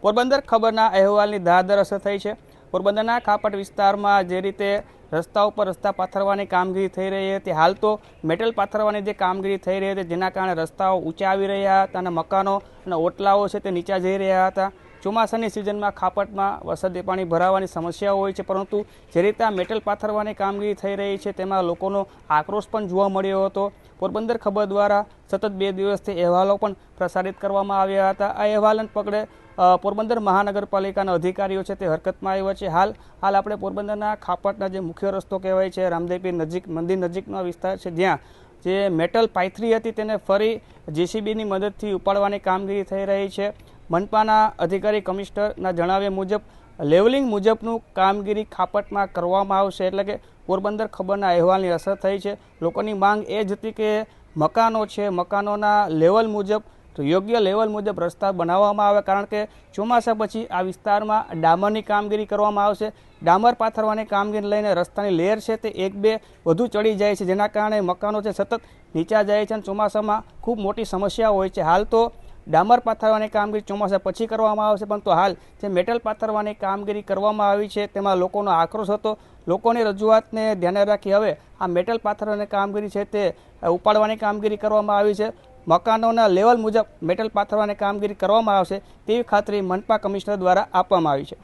પોરબંદર ખબરના અહેવાલની ધારદાર અસર થઈ છે। પોરબંદરના ખાપટ વિસ્તારમાં જે રીતે રસ્તા ઉપર રસ્તા પાથરવાની કામગીરી થઈ રહી હતી, હાલ તો મેટલ પાથરવાની જે કામગીરી થઈ રહી હતી જેના કારણે રસ્તાઓ ઊંચા આવી રહ્યા હતા અને મકાનો અને ઓટલાઓ છે તે નીચા જઈ રહ્યા હતા। ચોમાસાની સિઝનમાં ખાપટમાં વરસાદી પાણી ભરાવાની સમસ્યાઓ હોય છે, પરંતુ જે રીતે આ મેટલ પાથરવાની કામગીરી થઈ રહી છે તેમાં લોકોનો આક્રોશ પણ જોવા મળ્યો હતો। પોરબંદર ખબર દ્વારા સતત 2 દિવસથી અહેવાલો પણ પ્રસારિત કરવામાં આવ્યા હતા। આ અહેવાલને પગલે પોરબંદર મહાનગરપાલિકાના અધિકારીઓ છે તે હરકતમાં આવ્યા છે। હાલ આપણે પોરબંદરના ખાપટના જે મુખ્ય રસ્તો કહેવાય છે, રામદેવપીર નજીક મંદિર નજીકનો વિસ્તાર છે, જ્યાં જે મેટલ પાથરી હતી તેને ફરી જેસીબીની મદદથી ઉપાડવાની કામગીરી થઈ રહી છે। મનપાના અધિકારી કમિશનરના જણાવ્યા મુજબ લેવલિંગ મુજબનું કામગીરી ખાપટમાં કરવામાં આવશે, એટલે કે પોરબંદર ખબરના અહેવાલની અસર થઈ છે। લોકોની માંગ એ જ હતી કે મકાનો છે, મકાનોના લેવલ મુજબ યોગ્ય લેવલ મુજબ રસ્તા બનાવવામાં આવે, કારણ કે ચોમાસા પછી આ વિસ્તારમાં ડામરની કામગીરી કરવામાં આવશે। ડામર પાથરવાની કામગીરી લઈને રસ્તાની લેયર છે તે 1-2 વધુ ચડી જાય છે, જેના કારણે મકાનો છે સતત નીચા જાય છે અને ચોમાસામાં ખૂબ મોટી સમસ્યા હોય છે। હાલ તો ડામર પાથરવાની કામગીરી ચોમાસા પછી કરવામાં આવશે, પરંતુ હાલ જે મેટલ પાથરવાની કામગીરી કરવામાં આવી છે તેમાં લોકોનો આક્રોશ હતો। લોકોની રજૂઆતને ધ્યાને રાખી હવે આ મેટલ પાથરવાની કામગીરી છે તે ઉપાડવાની કામગીરી કરવામાં આવી છે। મકાનોના લેવલ મુજબ મેટલ પાથરવાની કામગીરી કરવામાં આવશે તેવી ખાતરી મનપા કમિશનર દ્વારા આપવામાં આવી છે।